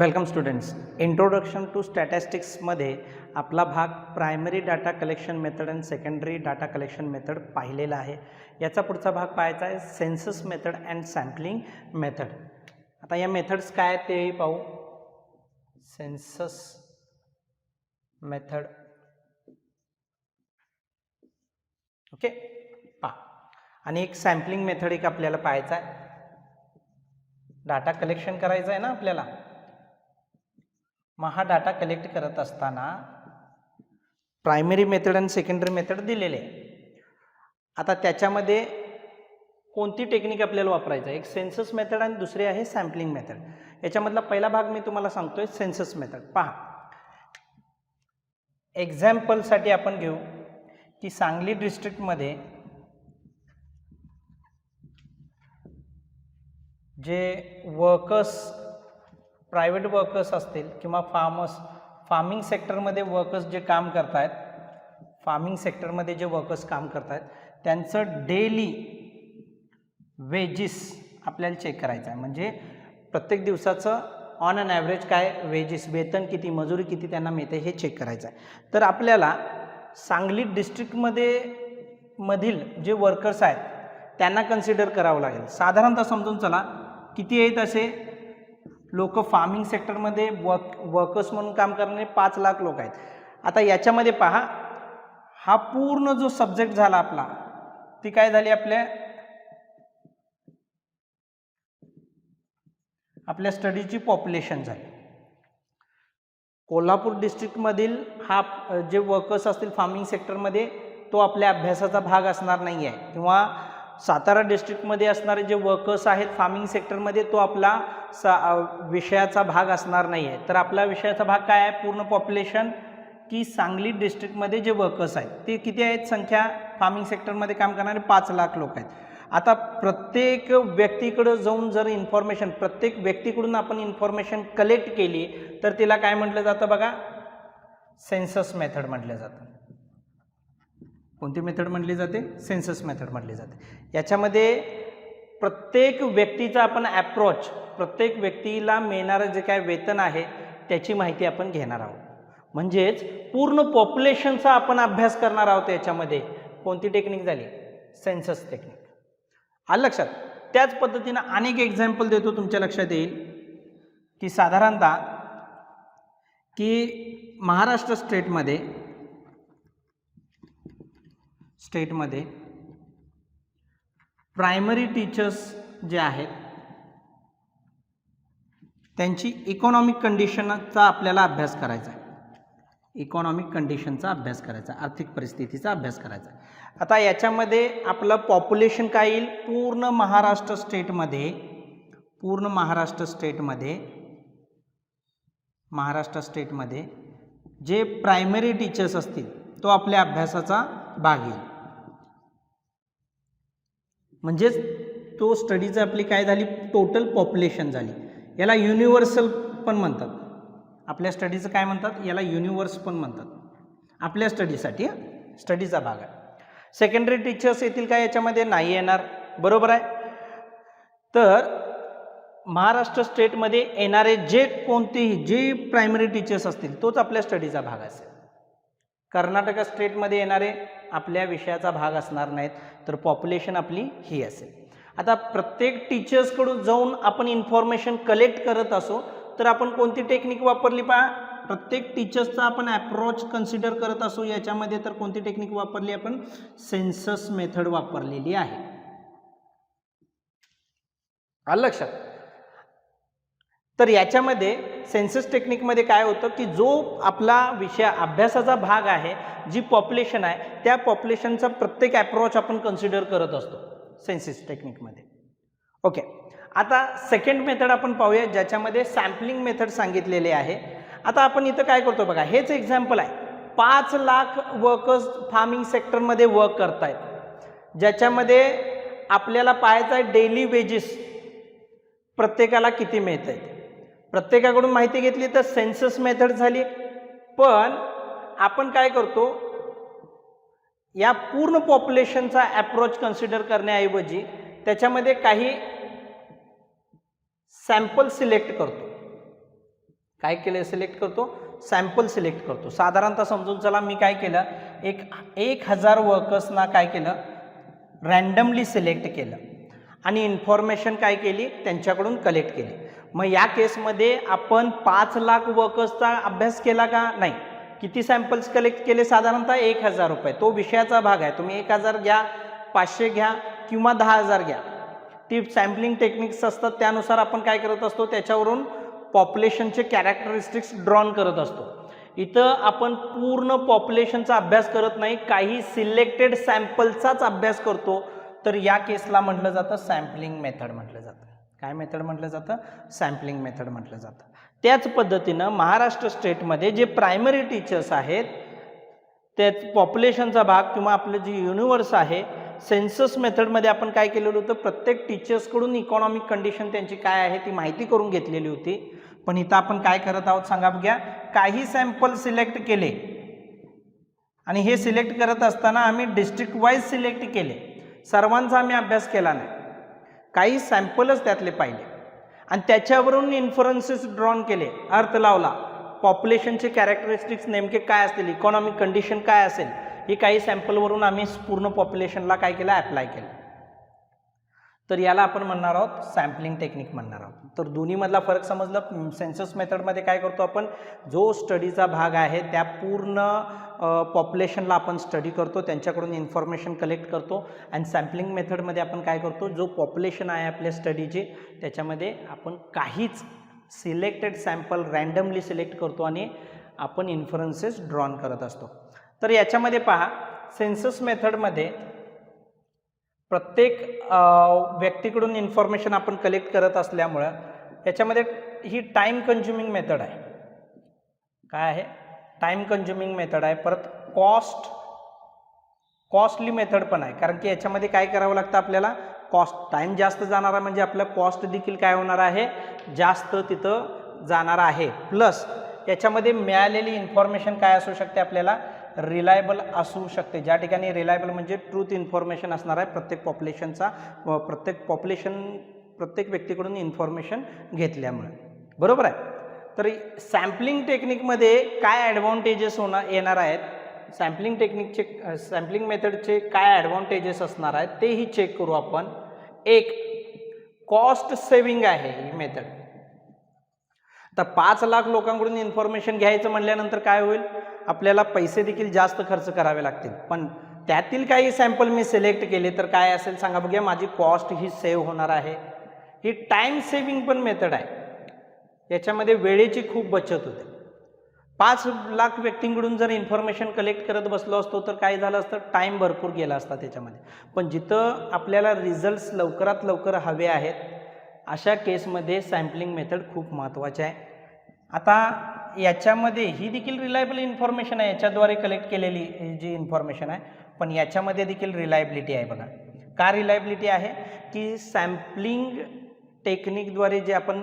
Welcome students. Introduction to स्टॅटिस्टिक्समध्ये आपला भाग प्रायमरी डाटा कलेक्शन मेथड आणि सेकंडरी डाटा कलेक्शन मेथड पाहिलेला आहे. याचा पुढचा भाग पाहायचा आहे census method and sampling method. आता या मेथड्स काय आहेत तेही पाहू. सेन्सस मेथड ओके पहा, आणि एक सॅम्पलिंग मेथड एक आपल्याला पाहायचा आहे. डाटा कलेक्शन करायचा आहे ना आपल्याला. मग हा डाटा कलेक्ट करत असताना प्रायमरी मेथड आणि सेकंडरी मेथड दिलेले आहे. आता त्याच्यामध्ये कोणती टेक्निक आपल्याला वापरायचं आहे? एक सेन्सस मेथड आणि दुसरी आहे सॅम्पलिंग मेथड. याच्यामधला पहिला भाग मी तुम्हाला सांगतोय सेन्सस मेथड. पहा, एक्झाम्पलसाठी आपण घेऊ की सांगली डिस्ट्रिक्टमध्ये जे वर्कर्स, प्रायव्हेट वर्कर्स असतील किंवा फार्मिंग सेक्टरमध्ये वर्कर्स जे काम करत आहेत, फार्मिंग सेक्टरमध्ये जे वर्कर्स काम करत आहेत त्यांचं डेली वेजेस आपल्याला चेक करायचं आहे. म्हणजे प्रत्येक दिवसाचं ऑन अन ॲव्हरेज काय वेजेस, वेतन किती, मजुरी किती त्यांना मिळते हे चेक करायचं आहे. तर आपल्याला सांगली डिस्ट्रिक्टमधील जे वर्कर्स आहेत त्यांना कन्सिडर करावं लागेल. साधारणतः समजून चला किती आहेत असे लोक फार्मिंग सेक्टरमध्ये वर्कर्स म्हणून काम करणारे 5 लाख लोक आहेत. आता याच्यामध्ये पहा, हा पूर्ण जो सब्जेक्ट झाला आपला, ती काय झाली आपल्या स्टडीची पॉप्युलेशन झाली. कोल्हापूर डिस्ट्रिक्टमधील हा जे वर्कर्स असतील फार्मिंग सेक्टरमध्ये तो आपल्या अभ्यासाचा भाग असणार नाही आहे, किंवा सातारा डिस्ट्रिक्टमध्ये असणारे जे वर्कर्स आहेत फार्मिंग सेक्टरमध्ये तो आपला विषयाचा भाग असणार नाही आहे. तर आपला विषयाचा भाग काय आहे? पूर्ण पॉप्युलेशन, की सांगली डिस्ट्रिक्टमध्ये जे वर्कर्स आहेत ते किती आहेत संख्या, फार्मिंग सेक्टरमध्ये काम करणारे 5 लाख लोक आहेत. आता प्रत्येक व्यक्तीकडे जाऊन जर इन्फॉर्मेशन, प्रत्येक व्यक्तीकडून आपण इन्फॉर्मेशन कलेक्ट केली तर तिला काय म्हटलं जातं बघा? सेन्सस मेथड म्हटलं जातं. कोणती मेथड म्हटली जाते? सेन्सस मेथड म्हटली जाते. याच्यामध्ये प्रत्येक व्यक्तीचा आपण ॲप्रोच, प्रत्येक व्यक्तीला मिळणारं जे काय वेतन आहे त्याची माहिती आपण घेणार आहोत. म्हणजेच पूर्ण पॉप्युलेशनचा आपण अभ्यास करणार आहोत. याच्यामध्ये कोणती टेक्निक झाली? Census technique. आलं लक्षात? त्याच पद्धतीनं अनेक एक्झाम्पल देतो, तुमच्या लक्षात येईल की साधारणतः की महाराष्ट्र स्टेटमध्ये प्रायमरी टीचर्स जे आहेत त्यांची इकॉनॉमिक कंडिशनचा आपल्याला अभ्यास करायचा आहे. इकॉनॉमिक कंडिशनचा अभ्यास करायचा, आर्थिक परिस्थितीचा अभ्यास करायचा. आता याच्यामध्ये आपलं पॉप्युलेशन काय येईल? पूर्ण महाराष्ट्र स्टेटमध्ये जे प्रायमरी टीचर्स असतील तो आपल्या अभ्यासाचा भाग येईल. म्हणजेच तो स्टडीज आपली काय झाली? टोटल पॉप्युलेशन झाली. याला युनिव्हर्सल पण म्हणतात. आपल्या स्टडीचं काय म्हणतात? याला युनिव्हर्स पण म्हणतात. आपल्या स्टडीसाठी स्टडीचा भाग आहे. सेकंडरी टीचर्स येतील काय याच्यामध्ये? नाही येणार. बरोबर आहे. तर महाराष्ट्र स्टेटमध्ये येणारे जे प्रायमरी टीचर्स असतील तोच आपल्या स्टडीचा भाग असेल. कर्नाटक स्टेटमध्ये येणारे आपल्या विषयाचा भाग असणार नाहीत. तर पॉप्युलेशन आपली ही असेल. आता प्रत्येक टीचर्सकडून जाऊन आपण इन्फॉर्मेशन कलेक्ट करत असो तर आपण कोणती टेक्निक वापरली? पहा, प्रत्येक टीचर्सचा आपण अप्रोच कन्सिडर करत असो याच्यामध्ये तर कोणती टेक्निक वापरली? आपण सेन्सस मेथड वापरलेली आहे. आलं लक्षात? तर याच्यामध्ये सेन्सस टेक्निकमध्ये काय होतं की जो आपला विषय अभ्यासाचा भाग आहे, जी पॉप्युलेशन आहे त्या पॉप्युलेशनचा प्रत्येक अप्रोच आपण कन्सिडर करत असतो सेन्सस टेक्निकमध्ये. ओके, आता सेकंड मेथड आपण पाहूया ज्याच्यामध्ये सॅम्पलिंग मेथड सांगितलेले आहे. आता आपण इथं काय करतो बघा, हेच एक्झाम्पल आहे. 5 लाख वर्कर्स फार्मिंग सेक्टरमध्ये वर्क करत आहेत, ज्याच्यामध्ये आपल्याला पाहायचं आहे डेली वेजेस प्रत्येकाला किती मिळत आहेत. प्रत्येकाकडून माहिती घेतली तर सेन्सस मेथड झाली. पण आपण काय करतो, या पूर्ण पॉप्युलेशनचा अप्रोच कन्सिडर करण्याऐवजी त्याच्यामध्ये काही सॅम्पल सिलेक्ट करतो. काय केलं सिलेक्ट करतो, सॅम्पल सिलेक्ट करतो. साधारणतः समजून चला मी काय केलं, 1000 वर्कर्सना काय केलं, रँडमली सिलेक्ट केलं आणि इन्फॉर्मेशन काय केली, त्यांच्याकडून कलेक्ट केली. मग या केसमध्ये आपण 5 लाख वर्कर्सचा अभ्यास केला का, नाही. किती सॅम्पल्स कलेक्ट केले, साधारणतः 1000 रुपये. तो विषयाचा भाग आहे. तुम्ही 1000 घ्या, 500 घ्या किंवा 10,000 घ्या. ती सॅम्पलिंग टेक्निक्स असतात, त्यानुसार आपण काय करत असतो, त्याच्यावरून पॉप्युलेशनचे कॅरेक्टरिस्टिक्स ड्रॉन करत असतो. इथं आपण पूर्ण पॉप्युलेशनचा अभ्यास करत नाही, काही सिलेक्टेड सॅम्पलचाच अभ्यास करतो. तर या केसला म्हटलं जातं सॅम्पलिंग मेथड म्हटलं जातं. काय मेथड म्हटलं जातं, सॅम्पलिंग मेथड म्हटलं जातं. त्याच पद्धतीनं महाराष्ट्र स्टेटमध्ये जे प्रायमरी टीचर्स आहेत, त्याच पॉप्युलेशनचा भाग किंवा आपलं जे युनिवर्स आहे, सेन्सस मेथडमध्ये आपण काय केलेलं होतं, प्रत्येक टीचर्सकडून इकॉनॉमिक कंडिशन त्यांची काय आहे ती माहिती करून घेतलेली होती. पण इथं आपण काय करत आहोत सांगा बघ्या, काही सॅम्पल सिलेक्ट केले आणि हे सिलेक्ट करत असताना आम्ही डिस्ट्रिक्ट वाईज सिलेक्ट केले. सर्वांचा आम्ही अभ्यास केला नाही, काही सॅम्पलच त्यातले पाहिले आणि त्याच्यावरून इन्फरन्सेस ड्रॉन केले, अर्थ लावला. पॉप्युलेशनचे कॅरेक्टरिस्टिक्स नेमके काय असतील, इकॉनॉमिक कंडिशन काय असेल, ही काही सॅम्पलवरून आम्ही पूर्ण पॉप्युलेशनला काय केलं, ॲप्लाय केलं. तर याला आपण म्हणणार आहोत सॅम्पलिंग टेक्निक म्हणणार आहोत. तर दोन्हीमधला फरक समजलं. सेन्सस मेथडमध्ये काय करतो आपण, जो स्टडीचा भाग आहे त्या पूर्ण पॉप्युलेशनला आपण स्टडी करतो, त्यांच्याकडून इन्फॉर्मेशन कलेक्ट करतो. आणि सॅम्पलिंग मेथडमध्ये आपण काय करतो, जो पॉप्युलेशन आहे आपल्या स्टडीची त्याच्यामध्ये आपण काहीच सिलेक्टेड सॅम्पल रँडमली सिलेक्ट करतो आणि आपण इन्फरन्सेस ड्रॉन करत असतो. तर याच्यामध्ये पहा, सेन्सस मेथडमध्ये प्रत्येक व्यक्तीकडून इन्फॉर्मेशन आपण कलेक्ट करत असल्यामुळं याच्यामध्ये ही टाईम कन्झ्युमिंग मेथड आहे. काय आहे, टाईम कन्झ्युमिंग मेथड आहे. परत कॉस्टली मेथड पण आहे, कारण की याच्यामध्ये काय करावं लागतं आपल्याला, टाईम जास्त जाणारा म्हणजे आपलं कॉस्ट देखील काय होणार आहे, जास्त तिथं जाणार आहे. प्लस याच्यामध्ये मिळालेली इन्फॉर्मेशन काय असू शकते, आपल्याला रिलायबल असू शकते. ज्या ठिकाणी रिलायबल म्हणजे ट्रूथ इन्फॉर्मेशन असणार आहे, प्रत्येक व्यक्तीकडून इन्फॉर्मेशन घेतल्यामुळे, बरोबर आहे. तर सॅम्पलिंग टेक्निकमध्ये काय ॲडव्हान्टेजेस येणार आहेत, सॅम्पलिंग मेथडचे काय ॲडव्हान्टेजेस असणार आहेत तेही चेक करू आपण. एक, कॉस्ट सेविंग आहे ही मेथड. तर 5 लाख लोकांकडून इन्फॉर्मेशन घ्यायचं म्हणल्यानंतर काय होईल, आपल्याला पैसे देखील जास्त खर्च करावे लागतील. पण त्यातील काही सॅम्पल मी सिलेक्ट केले तर काय असेल सांगा बघूया, माझी कॉस्ट ही सेव्ह होणार आहे. ही टाईम सेविंग पण मेथड आहे, याच्यामध्ये वेळेची खूप बचत होते. 5 लाख व्यक्तींकडून जर इन्फॉर्मेशन कलेक्ट करत बसलो असतो तर काय झालं असतं, टाईम भरपूर गेला असता त्याच्यामध्ये. पण जिथं आपल्याला रिझल्ट्स लवकरात लवकर हवे आहेत अशा केसमध्ये सॅम्पलिंग मेथड खूप महत्त्वाची आहे. आता याच्यामध्ये ही देखील रिलायबल इन्फॉर्मेशन आहे, याच्याद्वारे कलेक्ट केलेली जी इन्फॉर्मेशन आहे, पण याच्यामध्ये देखील रिलायबिलिटी आहे. बघा का रिलायबिलिटी आहे, की सॅम्पलिंग टेक्निकद्वारे जे आपण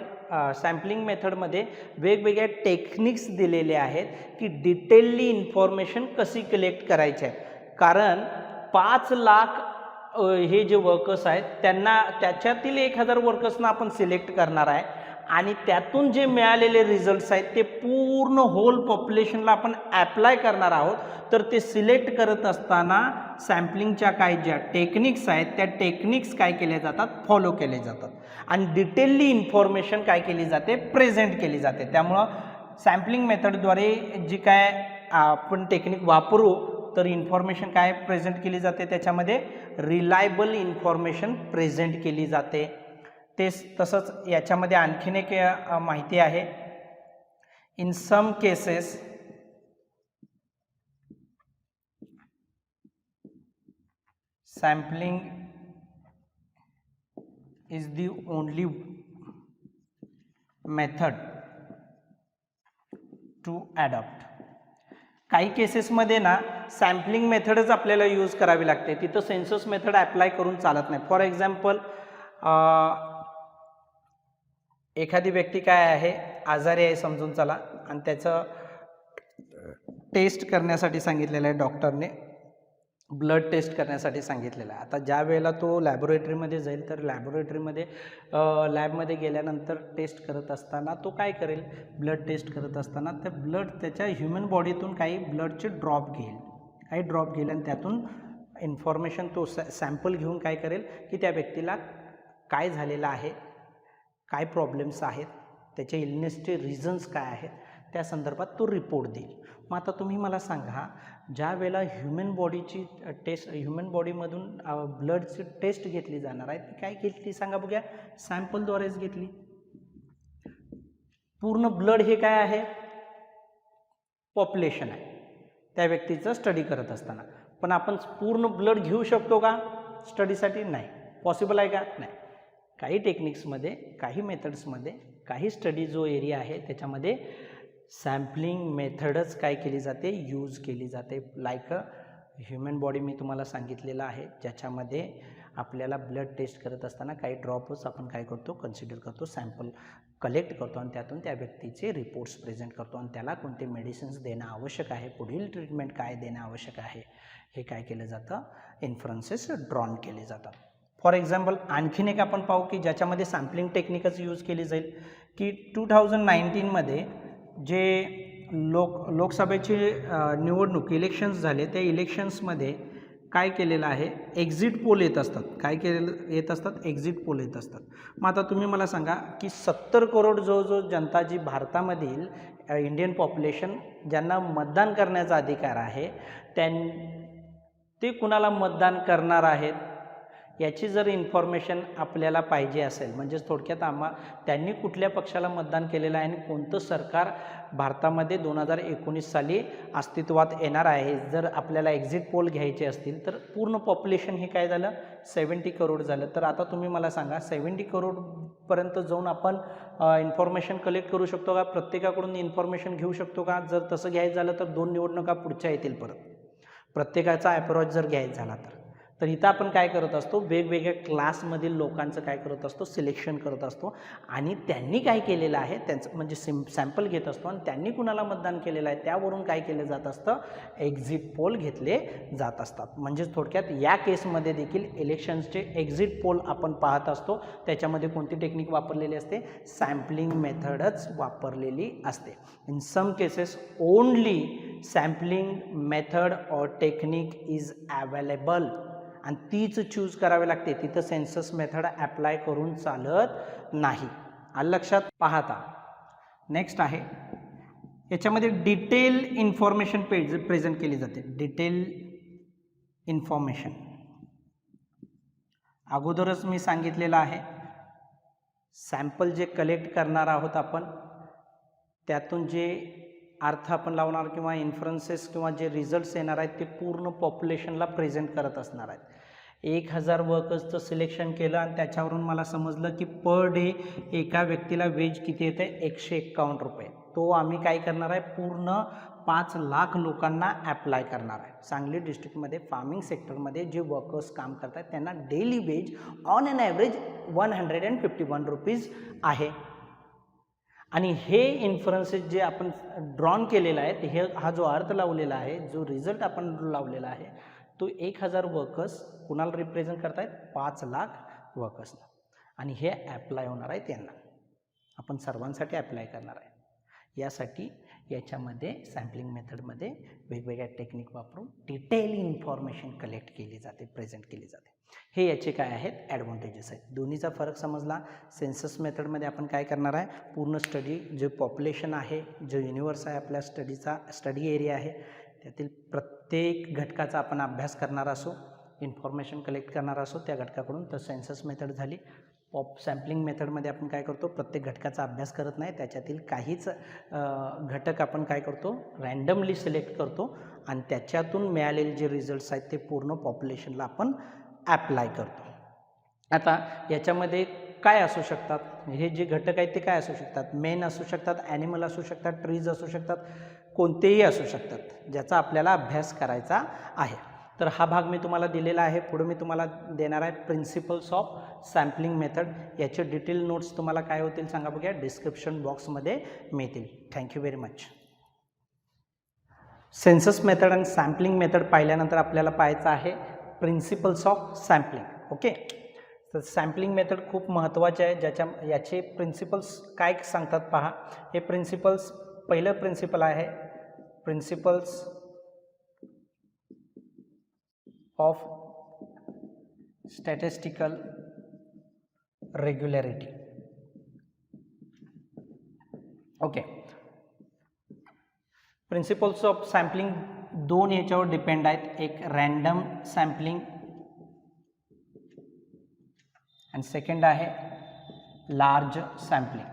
सॅम्पलिंग मेथडमध्ये वेगवेगळ्या टेक्निक्स दिलेले आहेत की डिटेलली इन्फॉर्मेशन कशी कलेक्ट करायची आहे. कारण 5 लाख हे जे वर्कर्स आहेत त्यांना, त्याच्यातील 1000 वर्कर्सना आपण सिलेक्ट करणार आहे आणि त्यातून जे मिळालेले रिझल्ट्स आहेत ते पूर्ण होल पॉप्युलेशनला आपण ॲप्लाय करणार आहोत. तर ते सिलेक्ट करत असताना सॅम्पलिंगच्या काही ज्या टेक्निक्स आहेत त्या टेक्निक्स काय केल्या जातात, फॉलो केले जातात आणि डिटेलली इन्फॉर्मेशन काय केली जाते, प्रेझेंट केली जाते. त्यामुळं सॅम्पलिंग मेथडद्वारे जी काय आपण टेक्निक वापरू तर इन्फॉर्मेशन काय प्रेझेंट केली जाते, त्याच्यामध्ये रिलायबल इन्फॉर्मेशन प्रेझेंट केली जाते. तसंच याच्यामध्ये आणखीन एक माहिती आहे, in some cases sampling is the only method to adopt. काही केसेसमध्ये ना सॅम्पलिंग मेथडच आपल्याला यूज करावी लागते, तिथं सेन्सस मेथड ॲप्लाय करून चालत नाही. फॉर एक्झाम्पल, एखादी व्यक्ती काय आहे, आजारी आहे समजून चला, आणि त्याचं टेस्ट करण्यासाठी सांगितलेलं आहे डॉक्टरने. ब्लड टेस्ट करण्यासाठी सांगितलेलं आहे. आता ज्या वेळेला तो लॅबोरेटरीमध्ये जाईल तर लॅबोरेटरीमध्ये लॅबमध्ये गेल्यानंतर टेस्ट करत असताना तो काय करेल, ब्लड टेस्ट करत असताना त्या ब्लड त्याच्या ह्युमन बॉडीतून काही ब्लडचे ड्रॉप घेईल, काही ड्रॉप घेईल आणि त्यातून इन्फॉर्मेशन तो सॅम्पल घेऊन काय करेल की त्या व्यक्तीला काय झालेलं आहे, काय प्रॉब्लेम्स आहेत, त्याच्या इलनेसचे रिझन्स काय आहेत त्या संदर्भात तो रिपोर्ट देईल. मग आता तुम्ही मला सांगा, ज्या वेळेला ह्युमन बॉडीची टेस्ट, ह्युमन बॉडीमधून ब्लडची टेस्ट घेतली जाणार आहे ती काय घेतली सांगा बघूया, सॅम्पलद्वारेच घेतली. पूर्ण ब्लड हे काय आहे, पॉप्युलेशन आहे त्या व्यक्तीचं स्टडी करत असताना. पण आपण पूर्ण ब्लड घेऊ शकतो का स्टडीसाठी? नाही. पॉसिबल आहे का? नाही. काही टेक्निक्समध्ये, काही मेथड्समध्ये, काही स्टडी जो एरिया आहे त्याच्यामध्ये सॅम्पलिंग मेथडच काय केली जाते, यूज केली जाते. लाईक ह्युमन बॉडी मी तुम्हाला सांगितलेलं आहे, ज्याच्यामध्ये आपल्याला ब्लड टेस्ट करत असताना काही ड्रॉप्स आपण काय करतो, कन्सिडर करतो, सॅम्पल कलेक्ट करतो आणि त्यातून त्या व्यक्तीचे रिपोर्ट्स प्रेझेंट करतो आणि त्याला कोणते मेडिसिन्स देणं आवश्यक आहे, पुढील ट्रीटमेंट काय देणं आवश्यक आहे हे काय केलं जातं, इन्फरन्सेस ड्रॉन केले जातात. फॉर एक्झाम्पल आणखीन एक आपण पाहू की ज्याच्यामध्ये सॅम्पलिंग टेक्निकच यूज केली जाईल की 2019मध्ये जे लोकसभेचे निवडणूक इलेक्शन्स झाले, त्या इलेक्शन्समध्ये काय केलेलं आहे, एक्झिट पोल येत असतात. काय केलेलं येत असतात, एक्झिट पोल येत असतात. मग आता तुम्ही मला सांगा की 70 करोड जो जनता जी भारतामधील इंडियन पॉप्युलेशन ज्यांना मतदान करण्याचा अधिकार आहे ते कुणाला मतदान करणार आहेत याची जर इन्फॉर्मेशन आपल्याला पाहिजे असेल, म्हणजेच थोडक्यात त्यांनी कुठल्या पक्षाला मतदान केलेलं आहे आणि कोणतं सरकार भारतामध्ये 2019 साली अस्तित्वात येणार आहे, जर आपल्याला एक्झिट पोल घ्यायचे असतील तर पूर्ण पॉप्युलेशन हे काय झालं, 70 करोड झालं. तर आता तुम्ही मला सांगा 70 करोडपर्यंत जाऊन आपण इन्फॉर्मेशन कलेक्ट करू शकतो का, प्रत्येकाकडून इन्फॉर्मेशन घेऊ शकतो का? जर तसं घ्यायचं झालं तर 2 निवडणुका पुढच्या येतील परत, प्रत्येकाचा अप्रोच जर घ्यायचा झाला तर इथं आपण काय करत असतो, वेगवेगळ्या क्लासमधील लोकांचं काय करत असतो, सिलेक्शन करत असतो आणि त्यांनी काय केलेलं आहे त्यांचं म्हणजे सॅम्पल घेत असतो आणि त्यांनी कुणाला मतदान केलेलं आहे त्यावरून काय केलं जात असतं, एक्झिट पोल घेतले जात असतात. म्हणजेच थोडक्यात या केसमध्ये देखील इलेक्शन्सचे एक्झिट पोल आपण पाहत असतो, त्याच्यामध्ये कोणती टेक्निक वापरलेली असते, सॅम्पलिंग मेथडच वापरलेली असते. In some cases only sampling method or technique is available आणि तीच चूज करावी लागते, तिथं सेन्सस मेथड ॲप्लाय करून चालत नाही. आलं लक्षात? पाहता नेक्स्ट आहे याच्यामध्ये डिटेल इन्फॉर्मेशन प्रेझेंट केली जाते. डिटेल इन्फॉर्मेशन अगोदरच मी सांगितलेलं आहे, सॅम्पल जे कलेक्ट करणार आहोत आपण त्यातून जे अर्थ आपण लावणार किंवा इन्फरन्सेस किंवा जे रिझल्ट्स येणार आहेत ते पूर्ण पॉप्युलेशनला प्रेझेंट करत असणार आहेत. 1000 वर्कर्सचं सिलेक्शन केलं आणि त्याच्यावरून मला समजलं की पर डे एका व्यक्तीला वेज किती येतं आहे, 151 रुपये. तो आम्ही काय करणार आहे, पूर्ण 5 लाख लोकांना ॲप्लाय करणार आहे. सांगली डिस्ट्रिक्टमध्ये फार्मिंग सेक्टरमध्ये जे वर्कर्स काम करत आहेत त्यांना daily wage on an average 151 rupees आहे. आणि हे इन्फरन्सेस जे आपण ड्रॉन केलेला आहे हा जो अर्थ लावलेला आहे, जो रिझल्ट आपण लावलेला आहे तो 1000 वर्कर्स कुणाला रिप्रेझेंट करत आहेत, 5 लाख वर्कर्सना. आणि हे ॲप्लाय होणार आहे त्यांना, आपण सर्वांसाठी ॲप्लाय करणार आहे. यासाठी याच्यामध्ये सॅम्पलिंग मेथडमध्ये वेगवेगळ्या टेक्निक वापरून डिटेल इन्फॉर्मेशन कलेक्ट केली जाते, प्रेझेंट केली जाते. हे याचे काय आहेत, ॲडव्हान्टेजेस आहेत. दोन्हीचा फरक समजला. सेन्सस मेथडमध्ये आपण काय करणार आहे, पूर्ण स्टडी जे पॉप्युलेशन आहे, जो युनिवर्स आहे आपल्या स्टडी एरिया आहे त्यातील प्रत्येक घटकाचा आपण अभ्यास करणार असो, इन्फॉर्मेशन कलेक्ट करणार असो त्या घटकाकडून, तर सेन्सस मेथड झाली. सॅम्पलिंग मेथडमध्ये आपण काय करतो, प्रत्येक घटकाचा अभ्यास करत नाही, त्याच्यातील काहीच घटक आपण काय करतो, रँडमली सिलेक्ट करतो आणि त्याच्यातून मिळालेले जे रिझल्ट्स आहेत ते पूर्ण पॉप्युलेशनला आपण ॲप्लाय करतो. आता याच्यामध्ये काय असू शकतात, हे जे घटक आहेत ते काय असू शकतात, मेन असू शकतात, ॲनिमल असू शकतात, ट्रीज असू शकतात, कोणतेही असू शकतात ज्याचा आपल्याला अभ्यास करायचा आहे. तर हा भाग मी तुम्हाला दिलेला आहे. पुढे मी तुम्हाला देणार आहे प्रिन्सिपल्स ऑफ सॅम्पलिंग मेथड. याचे डिटेल नोट्स तुम्हाला काय होतील सांगा बघूया, डिस्क्रिप्शन बॉक्समध्ये मिळतील. Thank you very much. Census method आणि सॅम्पलिंग मेथड पाहिल्यानंतर आपल्याला पाहायचं आहे प्रिन्सिपल्स ऑफ सॅम्पलिंग. ओके, तर सॅम्पलिंग मेथड खूप महत्त्वाचे आहे. याचे प्रिन्सिपल्स काय सांगतात पहा. हे प्रिन्सिपल्स, पहिलं प्रिन्सिपल आहे principles of statistical regularity. Okay, principles of sampling दोन याच्यावर डिपेंड आहेत. एक रॅन्डम सॅम्पलिंग आणि सेकंड आहे large sampling.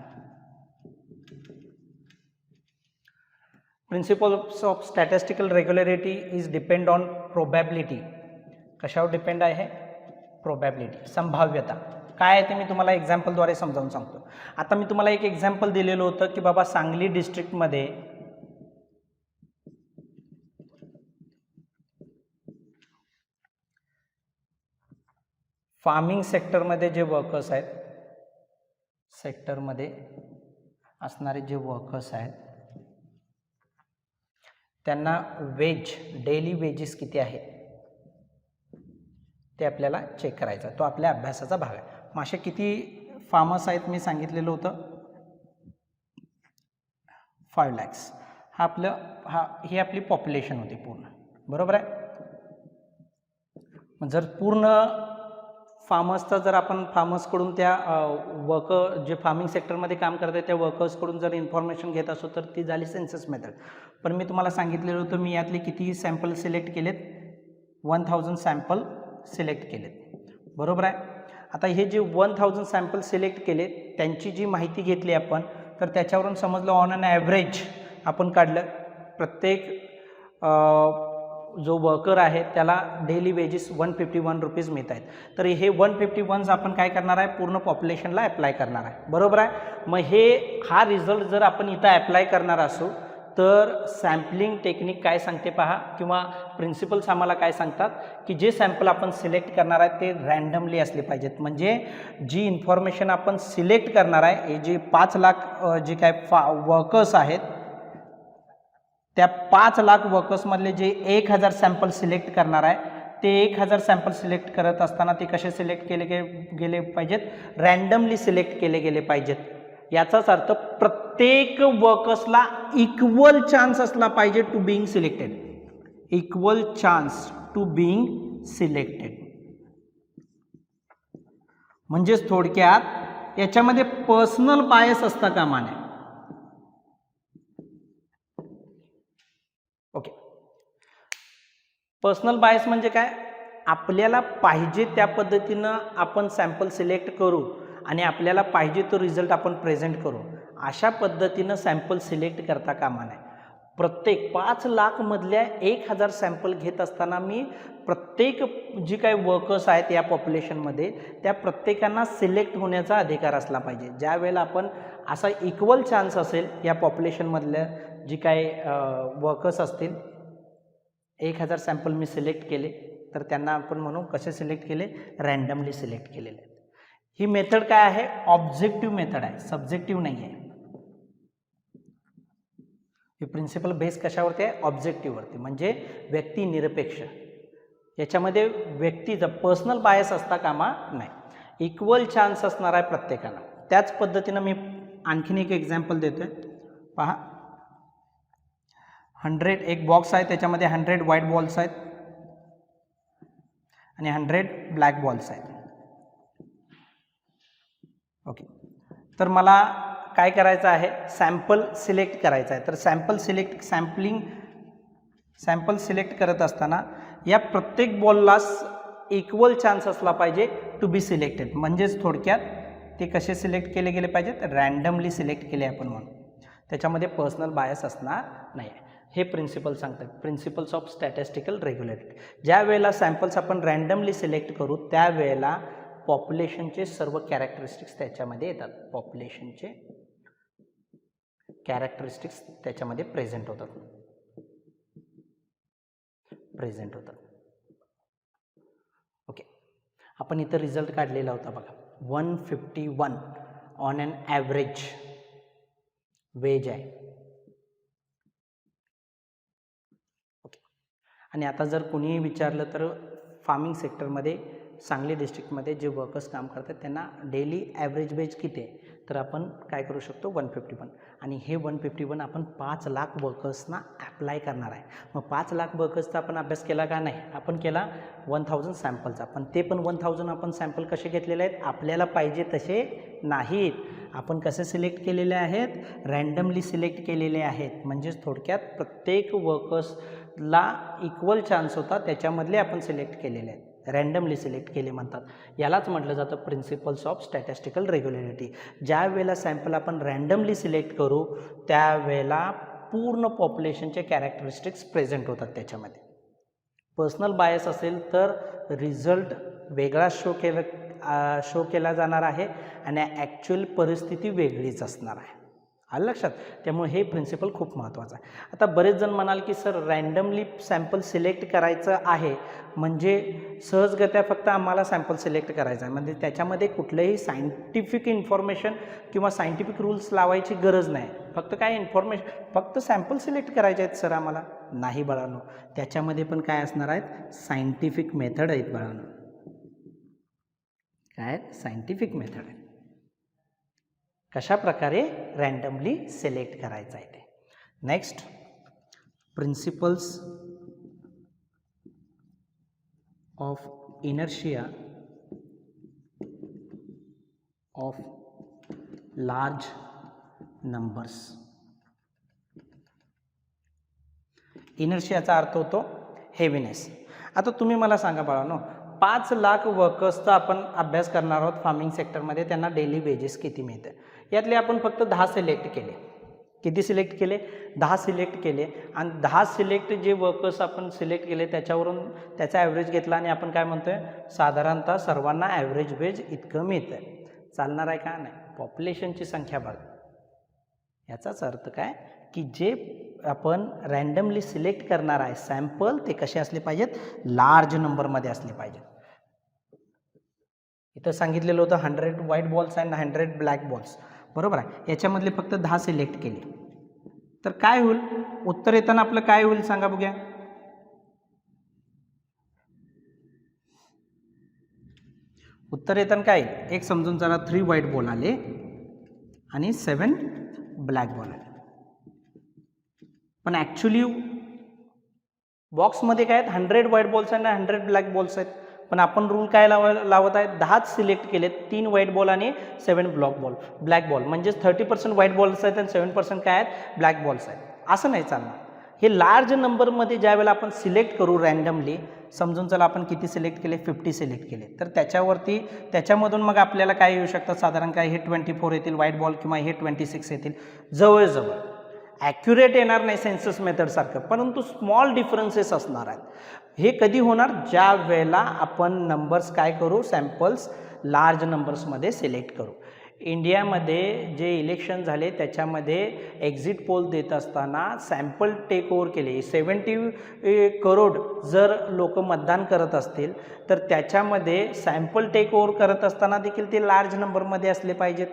Principles of statistical regularity is depend on probability. कशावर डिपेंड आहे? प्रोबॅबिलिटी, संभाव्यता. काय आहे ते मी तुम्हाला एक्झाम्पलद्वारे समजावून सांगतो. आता मी तुम्हाला एक एक्झाम्पल दिलेलं होतं की बाबा सांगली डिस्ट्रिक्टमध्ये फार्मिंग सेक्टरमध्ये जे वर्कर्स आहेत, सेक्टरमध्ये असणारे जे वर्कर्स आहेत त्यांना डेली वेजेस किती आहेत ते आपल्याला चेक करायचं. तो आपल्या अभ्यासाचा भाग आहे. मासे किती फार्मर्स आहेत मी सांगितलेलं होतं, 5 lakhs. ही आपली पॉप्युलेशन होती पूर्ण, बरोबर आहे. जर पूर्ण फार्मर्सचा जर आपण फार्मर्सकडून त्या वर्कर जे फार्मिंग सेक्टरमध्ये काम करतात त्या वर्कर्सकडून जर इन्फॉर्मेशन घेत असो तर ती झाली सेन्सस मेथड. पण मी तुम्हाला सांगितलेलं होतं मी यातले किती सॅम्पल सिलेक्ट केलेत, 1000 सॅम्पल सिलेक्ट केलेत, बरोबर आहे. आता हे जे 1000 सॅम्पल सिलेक्ट केलेत त्यांची जी माहिती घेतली आपण, तर त्याच्यावरून समजलं ऑन अन ॲव्हरेज आपण काढलं प्रत्येक जो वर्कर आहे त्याला डेली वेजेस 151 रुपीज मिळत आहेत. तर हे 151 आपण काय करणार आहे, पूर्ण पॉप्युलेशनला अप्लाय करणार आहे, बरोबर आहे. मग हा रिझल्ट जर आपण इथं अप्लाय करणार असू तर सॅम्पलिंग टेक्निक काय सांगते पहा, किंवा प्रिन्सिपल्स आम्हाला काय सांगतात की जे सॅम्पल आपण सिलेक्ट करणार आहे ते रॅन्डमली असले पाहिजेत. म्हणजे जी इन्फॉर्मेशन आपण सिलेक्ट करणार आहे, हे जे 5 लाख जे काय वर्कर्स आहेत त्या 5 लाख वर्कर्समधले जे 1000 सॅम्पल सिलेक्ट करणार आहे ते 1000 सॅम्पल सिलेक्ट करत असताना ते कसे सिलेक्ट केले गेले पाहिजेत, रॅन्डमली सिलेक्ट केले गेले पाहिजेत. याचाच अर्थ प्रत्येक वर्कर्सला इक्वल चान्स असला पाहिजे to being selected, equal chance to being selected. म्हणजेच थोडक्यात याच्यामध्ये पर्सनल बायस असता कामा नये. ओके, पर्सनल बायस म्हणजे काय, आपल्याला पाहिजे त्या पद्धतीनं आपण सॅम्पल सिलेक्ट करू आणि आपल्याला पाहिजे तो रिझल्ट आपण प्रेझेंट करू, अशा पद्धतीनं सॅम्पल सिलेक्ट करता कामा नये. प्रत्येक 5 लाखमधल्या 1000 सॅम्पल घेत असताना मी प्रत्येक जी काही वर्कर्स आहेत या पॉप्युलेशनमध्ये त्या प्रत्येकांना सिलेक्ट होण्याचा अधिकार असला पाहिजे. ज्या वेळेला आपण असा इक्वल चान्स असेल या पॉप्युलेशनमधल्या जी काही वर्कर्स असतील, 1000 सॅम्पल मी सिलेक्ट केले तर त्यांना आपण म्हणू कसे सिलेक्ट केले, रॅन्डमली सिलेक्ट केलेले आहेत. ही मेथड काय आहे, ऑब्जेक्टिव्ह मेथड आहे, सब्जेक्टिव्ह नाही आहे. हे प्रिन्सिपल बेस कशावरती आहे, ऑब्जेक्टिव्हवरती, म्हणजे व्यक्ती निरपेक्ष. याच्यामध्ये व्यक्तीचा पर्सनल बायस असता कामा नाही, इक्वल चान्स असणार आहे प्रत्येकाला. त्याच पद्धतीनं मी आणखीन एक एक्झाम्पल देतोय पहा. 100 एक बॉक्स आहे, त्याच्यामध्ये 100 व्हाईट बॉल्स आहेत आणि 100 ब्लॅक बॉल्स आहेत. ओके, तर मला काय करायचं आहे, सॅम्पल सिलेक्ट करायचं आहे. तर सॅम्पल सिलेक्ट करत असताना या प्रत्येक बॉलला इक्वल चान्स असला पाहिजे टू बी सिलेक्टेड. म्हणजेच थोडक्यात ते कसे सिलेक्ट केले गेले पाहिजेत, रॅन्डमली सिलेक्ट केले आपण म्हणून, त्याच्यामध्ये पर्सनल बायस असणार नाही. हे प्रिन्सिपल सांगतात, प्रिन्सिपल्स ऑफ स्टॅटिस्टिकल रेग्युलॅरिटी. ज्या वेळेला सॅम्पल्स आपण रॅन्डमली सिलेक्ट करू त्यावेळेला पॉप्युलेशनचे सर्व कॅरेक्टरिस्टिक्स त्याच्यामध्ये येतात, पॉप्युलेशनचे कॅरेक्टरिस्टिक्स त्याच्यामध्ये प्रेझेंट होतात. ओके, आपण इथं रिझल्ट काढलेला होता बघा, 151 ऑन अन ॲव्हरेज वेज आहे. आणि आता जर कोणीही विचारलं तर फार्मिंग सेक्टरमध्ये सांगली डिस्ट्रिक्टमध्ये जे वर्कर्स काम करतात त्यांना डेली ॲव्हरेज वेज किती आहे, तर आपण काय करू शकतो 151, आणि हे 151 आपण 5 लाख वर्कर्सना ॲप्लाय करणार आहे. मग 5 लाख वर्कर्सचा आपण अभ्यास केला का नाही, आपण केला 1000 सॅम्पलचा. पण ते पण 1000 आपण सॅम्पल कसे घेतलेले आहेत, आपल्याला पाहिजे तसे नाहीत. आपण कसे सिलेक्ट केलेले आहेत, रँडमली सिलेक्ट केलेले आहेत. म्हणजेच थोडक्यात प्रत्येक वर्कर्सला इक्वल चान्स होता त्याच्यामधले आपण सिलेक्ट केलेले आहेत, रँडमली सिलेक्ट केले म्हणतात. यालाच म्हटलं जातं प्रिन्सिपल्स ऑफ स्टॅटिस्टिकल रेग्युलॅरिटी. ज्या वेळेला सॅम्पल आपण रँडमली सिलेक्ट करू त्यावेळेला पूर्ण पॉप्युलेशनचे कॅरेक्टरिस्टिक्स प्रेझेंट होतात त्याच्यामध्ये. पर्सनल बायस असेल तर रिझल्ट वेगळा शो केला जाणार आहे आणि ॲक्च्युअल परिस्थिती वेगळीच असणार आहे. आलं लक्षात. त्यामुळे हे प्रिन्सिपल खूप महत्त्वाचं आहे. आता बरेच जण म्हणाल की सर रँडमली सॅम्पल सिलेक्ट करायचं आहे म्हणजे सहजगत्या फक्त आम्हाला सॅम्पल सिलेक्ट करायचं आहे, म्हणजे त्याच्यामध्ये कुठलंही सायंटिफिक इन्फॉर्मेशन किंवा सायंटिफिक रूल्स लावायची गरज नाही. फक्त काय फक्त सॅम्पल सिलेक्ट करायचे आहेत सर आम्हाला. नाही बाळांनो, त्याच्यामध्ये पण काय असणार आहेत, सायंटिफिक मेथड आहेत बाळांनो. काय सायंटिफिक मेथड आहे, कशा प्रकारे रँडमली सिलेक्ट करायचं आहे ते. Next, principles of inertia of large numbers. इनर्शियाचा अर्थ होतो हेवीनेस. आता तुम्ही मला सांगा बाळांनो, 5 लाख वर्कर्सचा आपण अभ्यास करणार आहोत फार्मिंग सेक्टरमध्ये, त्यांना डेली वेजेस किती मिळते. यातले आपण फक्त 10 सिलेक्ट केले. किती सिलेक्ट केले, 10 सिलेक्ट केले. आणि 10 सिलेक्ट जे वर्कर्स आपण सिलेक्ट केले त्याच्यावरून त्याचा ॲव्हरेज घेतला आणि आपण काय म्हणतो आहे, साधारणतः सर्वांना ॲव्हरेज वेज इतकं मिळतं आहे. चालणार आहे का, नाही. पॉप्युलेशनची संख्या बघ. याचाच अर्थ काय की जे आपण रँडमली सिलेक्ट करणार आहे सॅम्पल ते कसे असले पाहिजेत, लार्ज नंबरमध्ये असले पाहिजेत. इथं सांगितलेलं होतं 100 white balls and 100 black balls, बरोबर आहे. याच्यामधले फक्त 10 सिलेक्ट केले तर काय होईल, उत्तर येताना आपलं काय होईल सांगा बघूया. उत्तर येताना काय, एक समजून चला 3 व्हाईट बॉल आले आणि 7 ब्लॅक बॉल आले. पण ॲक्च्युली बॉक्समध्ये काय आहेत, 100 व्हाईट बॉल्स आणि 100 ब्लॅक बॉल्स आहेत. पण आपण रूल काय लावत आहेत, 10 सिलेक्ट केलेत, 3 व्हाईट बॉल आणि 7 ब्लॅक बॉल. म्हणजेच 30% व्हाईट बॉल्स आहेत आणि 7% काय आहेत, ब्लॅक बॉल्स आहेत. असं नाही चालणार. हे लार्ज नंबरमध्ये ज्या वेळेला आपण सिलेक्ट करू रँडमली, समजून चला आपण किती सिलेक्ट केले, 50 सिलेक्ट केले, तर त्याच्यामधून मग आपल्याला काय येऊ शकतात, साधारण काय हे 24 येतील व्हाईट बॉल किंवा हे 26 येतील. जवळजवळ ॲक्युरेट येणार नाही सेन्सस मेथडसारखं, परंतु स्मॉल डिफरन्सेस असणार आहेत. हे कधी होणार, ज्या वेळेला आपण नंबर्स काय करू, सॅम्पल्स लार्ज नंबर्समध्ये सिलेक्ट करू. इंडियामध्ये जे इलेक्शन झाले त्याच्यामध्ये एक्झिट पोल देत असताना सॅम्पल टेक ओव्हर केले. 70 करोड जर लोक मतदान करत असतील तर त्याच्यामध्ये सॅम्पल टेक ओव्हर करत असताना देखील ते लार्ज नंबरमध्ये असले पाहिजेत,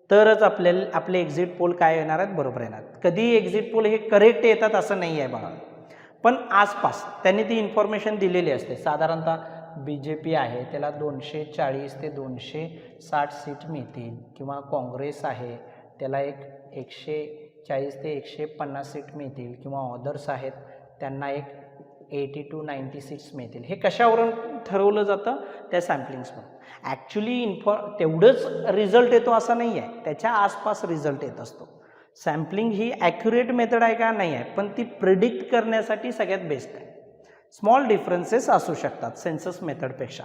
तरच आपले एक्झिट पोल काय येणार आहेत, बरोबर येणार. कधी एक्झिट पोल हे करेक्ट येतात असं नाही आहे बघा, पण आसपास त्यांनी ती इन्फॉर्मेशन दिलेली असते. साधारणतः BJP आहे त्याला 240 ते 260 सीट मिळतील, किंवा काँग्रेस आहे त्याला 140 ते 150 सीट मिळतील, किंवा अदर्स आहेत त्यांना 80 to 90 सीट्स मिळतील. हे कशावरून ठरवलं जातं, त्या सॅम्पलिंग्सवरून. ॲक्च्युली तेवढंच रिझल्ट येतो असं नाही आहे, त्याच्या आसपास रिझल्ट येत असतो. सॅम्पलिंग ही ॲक्युरेट मेथड आहे का, नाही आहे, पण ती प्रिडिक्ट करण्यासाठी सगळ्यात बेस्ट आहे. स्मॉल डिफरन्सेस असू शकतात सेन्सस मेथडपेक्षा.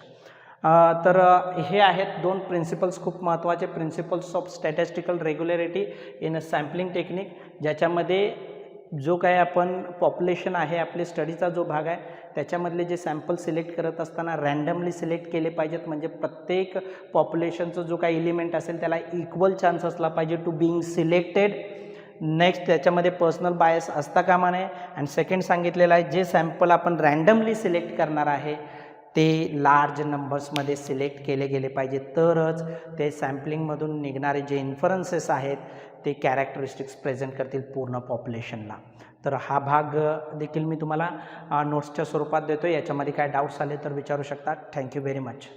तर हे आहेत 2 प्रिन्सिपल्स खूप महत्त्वाचे, principles of statistical regularity in a sampling technique, ज्याच्यामध्ये जो काय आपण पॉप्युलेशन आहे आपले स्टडीचा जो भाग आहे त्याच्यामधले जे सॅम्पल सिलेक्ट करत असताना रँडमली सिलेक्ट केले पाहिजेत. म्हणजे प्रत्येक पॉप्युलेशनचा जो काही एलिमेंट असेल त्याला इक्वल चान्स असला पाहिजे टू बीइंग सिलेक्टेड. नेक्स्ट, त्याच्यामध्ये पर्सनल बायस असता कामा नये. आणि सेकंड सांगितलेलं आहे, जे सॅम्पल आपण रँडमली सिलेक्ट करणार आहे ते लार्ज नंबर्समध्ये सिलेक्ट केले गेले पाहिजे, तरच ते सॅम्पलिंगमधून निघणारे जे इन्फरन्सेस आहेत ते कॅरेक्टरिस्टिक्स प्रेझेंट करतील पूर्ण पॉप्युलेशनला. तर हा भाग देखील मी तुम्हाला नोट्सच्या स्वरूपात देतो. याच्यामध्ये काय डाऊट्स आले तर विचारू शकता. Thank you very much.